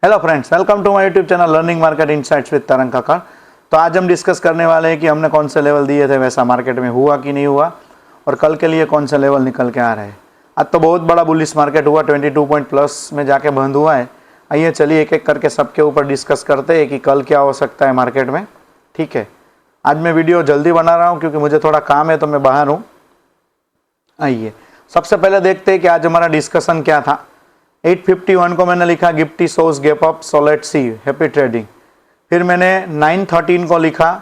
Hello friends, welcome to my YouTube channel learning market insights with Tarang Kaka. तो आज हम discuss करने वाले हैं कि हमने कौन से लेवल दिए थे, वैसा मार्केट में हुआ कि नहीं हुआ, और कल के लिए कौन से लेवल निकल के आ रहे हैं। आज तो बहुत बड़ा बुलिश मार्केट हुआ, 22 पॉइंट प्लस में जाके बंद हुआ है। आइए चलिए एक एक करके सबके ऊपर डिस्कस करते हैं कि कल क्या हो सकता है मार्केट में। ठीक है, आज मैं वीडियो जल्दी बना रहा हूँ क्योंकि मुझे थोड़ा काम है, तो मैं बाहर हूँ। आइए सबसे पहले देखते हैं कि आज हमारा डिस्कशन क्या था। 851 को मैंने लिखा गिफ्टी shows gap up, so let's see, happy trading. फिर मैंने 913 को लिखा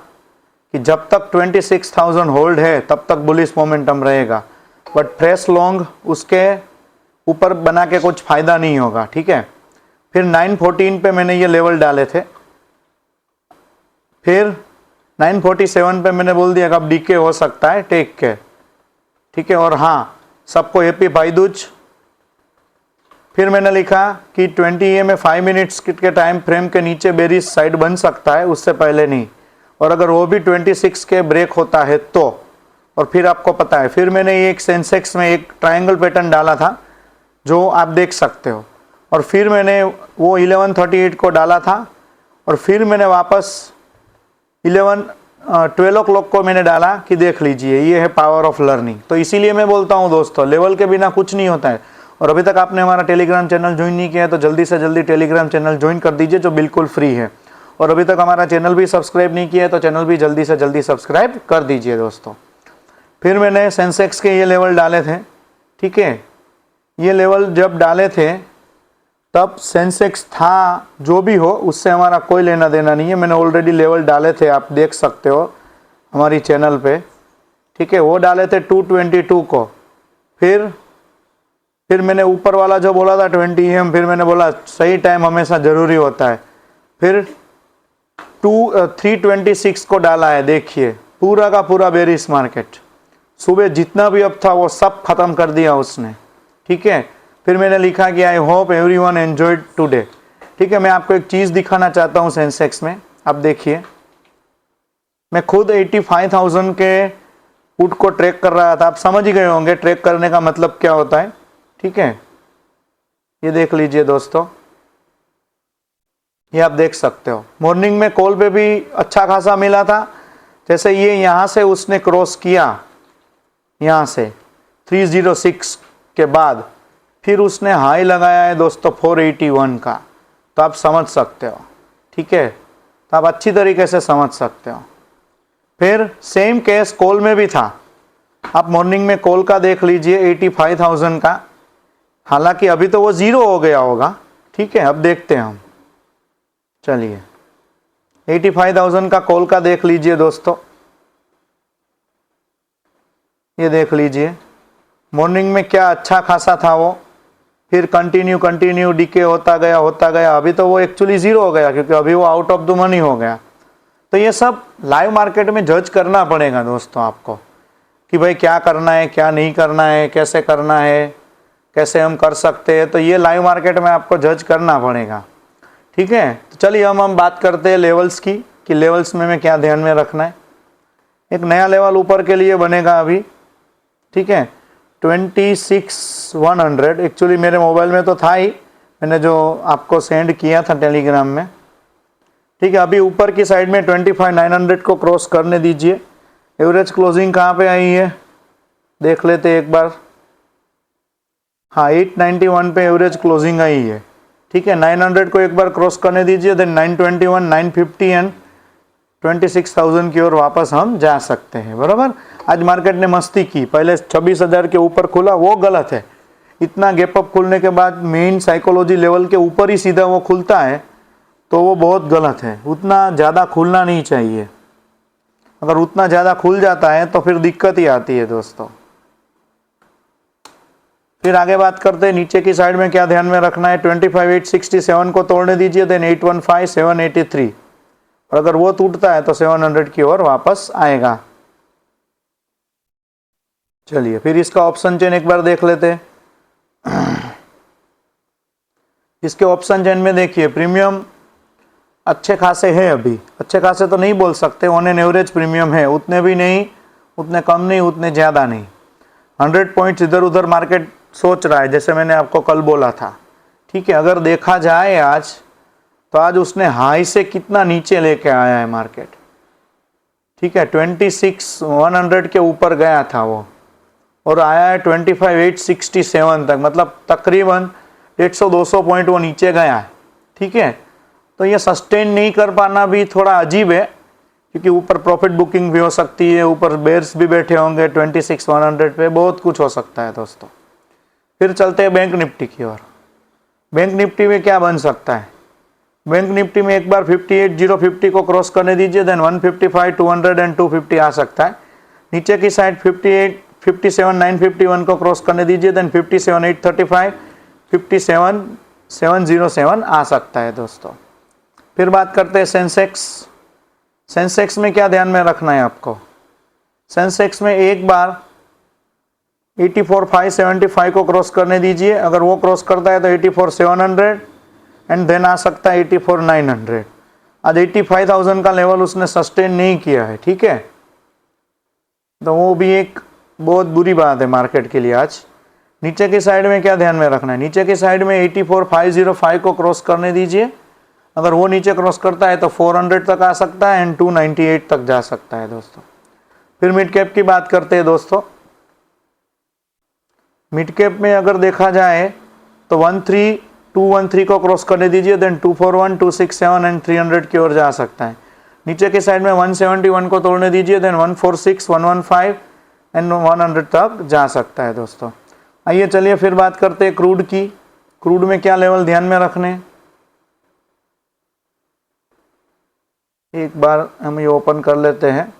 कि जब तक 26,000 होल्ड है तब तक बुलिश मोमेंटम रहेगा, बट फ्रेश लॉन्ग उसके ऊपर बना के कुछ फायदा नहीं होगा। ठीक है, फिर 914 पे मैंने ये लेवल डाले थे। फिर 947 पे मैंने बोल दिया कि अब डीके हो सकता है, टेक केयर। ठीक है, और हाँ, सबको हैप्पी भाई दूज। फिर मैंने लिखा कि 20 EM में 5 मिनट्स के टाइम फ्रेम के नीचे बेरिश साइड बन सकता है, उससे पहले नहीं। और अगर वो भी 26 के ब्रेक होता है तो, और फिर आपको पता है, फिर मैंने एक सेंसेक्स में एक ट्रायंगल पैटर्न डाला था जो आप देख सकते हो। और फिर मैंने वो 1138 को डाला था, और फिर मैंने वापस 12 o'clock को मैंने डाला कि देख लीजिए, ये है पावर ऑफ लर्निंग। तो इसीलिए मैं बोलता हूँ दोस्तों, लेवल के बिना कुछ नहीं होता है। और अभी तक आपने हमारा टेलीग्राम चैनल ज्वाइन नहीं किया है तो जल्दी से जल्दी टेलीग्राम चैनल ज्वाइन कर दीजिए, जो बिल्कुल फ्री है। और अभी तक हमारा चैनल भी सब्सक्राइब नहीं किया है तो चैनल भी जल्दी से जल्दी सब्सक्राइब कर दीजिए दोस्तों। फिर मैंने सेंसेक्स के ये लेवल डाले थे। ठीक है, ये लेवल जब डाले थे तब सेंसेक्स था, जो भी हो उससे हमारा कोई लेना देना नहीं है। मैंने ऑलरेडी लेवल डाले थे, आप देख सकते हो हमारी चैनल पे। ठीक है, वो डाले थे 222 को। फिर मैंने ऊपर वाला जो बोला था 20 EM, फिर मैंने बोला सही टाइम हमेशा ज़रूरी होता है। फिर 326 को डाला है। देखिए पूरा का पूरा बेरिश मार्केट, सुबह जितना भी अब था वो सब खत्म कर दिया उसने। ठीक है, फिर मैंने लिखा कि I hope everyone enjoyed today. ठीक है, मैं आपको एक चीज़ दिखाना चाहता हूँ सेंसेक्स में। अब देखिए, मैं खुद 85,000 के पुट को ट्रैक कर रहा था। आप समझ ही गए होंगे ट्रैक करने का मतलब क्या होता है। ठीक है, ये देख लीजिए दोस्तों, ये आप देख सकते हो। मॉर्निंग में कॉल पे भी अच्छा खासा मिला था। जैसे ये यहाँ से उसने क्रॉस किया, यहाँ से 306 के बाद फिर उसने हाई लगाया है दोस्तों 481 का, तो आप समझ सकते हो। ठीक है, तो आप अच्छी तरीके से समझ सकते हो। फिर सेम केस कॉल में भी था। आप मॉर्निंग में कॉल का देख लीजिए 85,000 का, हालांकि अभी तो वो 0 हो गया होगा। ठीक है, अब देखते हैं हम। चलिए 85,000 का कॉल का देख लीजिए दोस्तों, ये देख लीजिए मॉर्निंग में क्या अच्छा खासा था वो। फिर कंटिन्यू डीके होता गया। अभी तो वो एक्चुअली 0 हो गया क्योंकि अभी वो आउट ऑफ द मनी हो गया। तो ये सब लाइव मार्केट में जज करना पड़ेगा दोस्तों आपको, कि भाई क्या करना है, क्या नहीं करना है, कैसे करना है, कैसे हम कर सकते हैं। तो ये लाइव मार्केट में आपको जज करना पड़ेगा। ठीक है, तो चलिए हम बात करते हैं लेवल्स की, कि लेवल्स में क्या ध्यान में रखना है। एक नया लेवल ऊपर के लिए बनेगा अभी। ठीक है, 26,100 एक्चुअली मेरे मोबाइल में तो था ही, मैंने जो आपको सेंड किया था टेलीग्राम में। ठीक है, अभी ऊपर की साइड में 25,900 को क्रॉस करने दीजिए। एवरेज क्लोजिंग कहाँ पे आई है देख लेते एक बार। हाँ, 891 पे एवरेज क्लोजिंग आई है। ठीक है, 900 को एक बार क्रॉस करने दीजिए, देन 921, 950 एंड 26,000 की ओर वापस हम जा सकते हैं। बराबर, आज मार्केट ने मस्ती की, पहले 26,000 के ऊपर खुला, वो गलत है। इतना गैप अप खुलने के बाद मेन साइकोलॉजी लेवल के ऊपर ही सीधा वो खुलता है तो वो बहुत गलत है। उतना ज़्यादा खुलना नहीं चाहिए। अगर उतना ज़्यादा खुल जाता है तो फिर दिक्कत ही आती है दोस्तों। फिर आगे बात करते हैं नीचे की साइड में क्या ध्यान में रखना है। 25,867 को तोड़ने दीजिए, देन 815,783, और अगर वो टूटता है तो 700 की ओर वापस आएगा। चलिए फिर इसका ऑप्शन चेन एक बार देख लेते हैं। इसके ऑप्शन चेन में देखिए प्रीमियम अच्छे खासे है। अभी अच्छे खासे तो नहीं बोल सकते, ऑन एन एवरेज प्रीमियम है, उतने भी नहीं, उतने कम नहीं, उतने ज़्यादा नहीं। 100 पॉइंट्स इधर उधर मार्केट सोच रहा है, जैसे मैंने आपको कल बोला था। ठीक है, अगर देखा जाए आज तो आज उसने हाई से कितना नीचे लेके आया है मार्केट, ठीक है, 26,100 के ऊपर गया था वो और आया है 25,867 तक, मतलब तकरीबन 150-200 पॉइंट वो नीचे गया है, ठीक है। तो ये सस्टेन नहीं कर पाना भी थोड़ा अजीब है, क्योंकि ऊपर प्रॉफिट बुकिंग भी हो सकती है, ऊपर बेयर्स भी बैठे होंगे 26,100 पे, बहुत कुछ हो सकता है दोस्तों। फिर चलते हैं बैंक निफ्टी की ओर। बैंक निफ्टी में क्या बन सकता है, बैंक निफ्टी में एक बार 58,050 को क्रॉस करने दीजिए, देन 155, 200 एंड 250 आ सकता है। नीचे की साइड 57,951 को क्रॉस करने दीजिए, देन 57,835, 57,707 आ सकता है दोस्तों। फिर बात करते हैं सेंसेक्स। सेंसेक्स में क्या ध्यान में रखना है आपको, सेंसेक्स में एक बार 84,575 को क्रॉस करने दीजिए, अगर वो क्रॉस करता है तो 84,700 एंड देन आ सकता है 84,900। आज 85,000 का लेवल उसने सस्टेन नहीं किया है, ठीक है, तो वो भी एक बहुत बुरी बात है मार्केट के लिए। आज नीचे की साइड में क्या ध्यान में रखना है, नीचे की साइड में 84,505 को क्रॉस करने दीजिए, अगर वो नीचे क्रॉस करता है तो 400 तक आ सकता है एंड 298 तक जा सकता है दोस्तों। फिर मिड कैप की बात करते हैं दोस्तों। मिड कैप में अगर देखा जाए तो 13,213 को क्रॉस करने दीजिए, देन 241, 267 एंड 300 की ओर जा सकता है। नीचे के साइड में 171 को तोड़ने दीजिए, देन 146, 115 एंड 100 तक जा सकता है दोस्तों। आइए चलिए फिर बात करते हैं क्रूड की। क्रूड में क्या लेवल ध्यान में रखने, एक बार हम ये ओपन कर लेते हैं।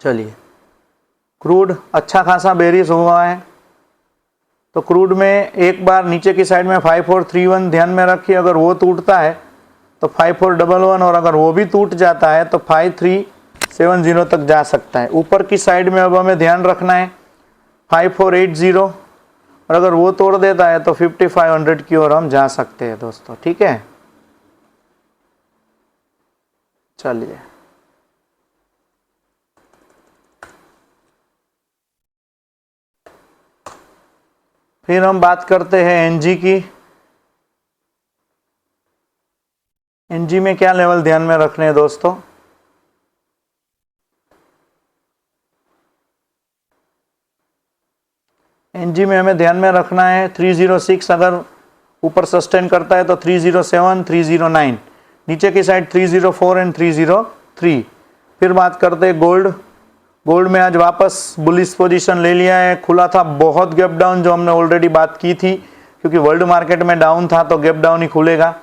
चलिए, क्रूड अच्छा खासा बेरिश हुआ है, तो क्रूड में एक बार नीचे की साइड में 5431 ध्यान में रखिए, अगर वो टूटता है तो 5411 और अगर वो भी टूट जाता है तो 5370 तक जा सकता है। ऊपर की साइड में अब हमें ध्यान रखना है 5480 और अगर वो तोड़ देता है तो 5500 की ओर हम जा सकते हैं दोस्तों, ठीक है। चलिए, फिर हम बात करते हैं एनजी की। एनजी में क्या लेवल ध्यान में रखने हैं दोस्तों, एनजी में हमें ध्यान में रखना है 306, अगर ऊपर सस्टेन करता है तो 307, 309, नीचे की साइड 304 एंड 303। फिर बात करते हैं गोल्ड। गोल्ड में आज वापस बुलिश पोजीशन ले लिया है, खुला था बहुत गैप डाउन, जो हमने ऑलरेडी बात की थी, क्योंकि वर्ल्ड मार्केट में डाउन था तो गैप डाउन ही खुलेगा,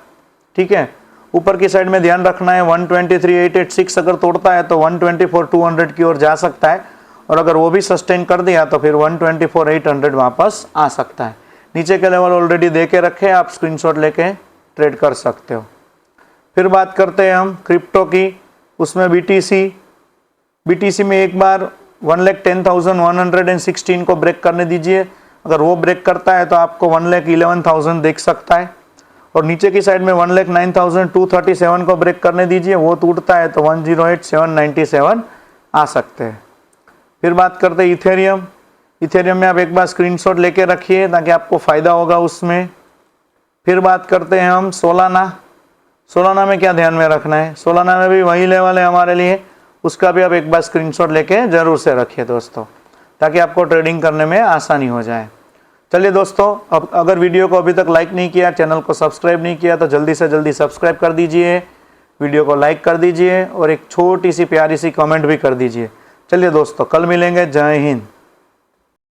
ठीक है। ऊपर की साइड में ध्यान रखना है 123,886 अगर तोड़ता है तो 124,200 की ओर जा सकता है और अगर वो भी सस्टेन कर दिया तो फिर 124,800 वापस आ सकता है। नीचे के लेवल ऑलरेडी दे के रखे, आप स्क्रीनशॉट लेके ट्रेड कर सकते हो। फिर बात करते हैं हम क्रिप्टो की। उसमें बीटीसी में एक बार 1,10,116 को ब्रेक करने दीजिए, अगर वो ब्रेक करता है तो आपको 1,11,000 देख सकता है और नीचे की साइड में 1,09,237 को ब्रेक करने दीजिए, वो टूटता है तो 108,797 आ सकते हैं। फिर बात करते हैं इथेरियम। इथेरियम में आप एक बार स्क्रीनशॉट लेके रखिए ताकि आपको फ़ायदा होगा उसमें। फिर बात करते हैं हम सोलाना। सोलाना में क्या ध्यान में रखना है, सोलाना में भी वही लेवल है हमारे लिए, उसका भी आप एक बार स्क्रीनशॉट लेके ज़रूर से रखिए दोस्तों, ताकि आपको ट्रेडिंग करने में आसानी हो जाए। चलिए दोस्तों, अब अगर वीडियो को अभी तक लाइक नहीं किया, चैनल को सब्सक्राइब नहीं किया तो जल्दी से जल्दी सब्सक्राइब कर दीजिए, वीडियो को लाइक कर दीजिए और एक छोटी सी प्यारी सी कमेंट भी कर दीजिए। चलिए दोस्तों, कल मिलेंगे। जय हिंद।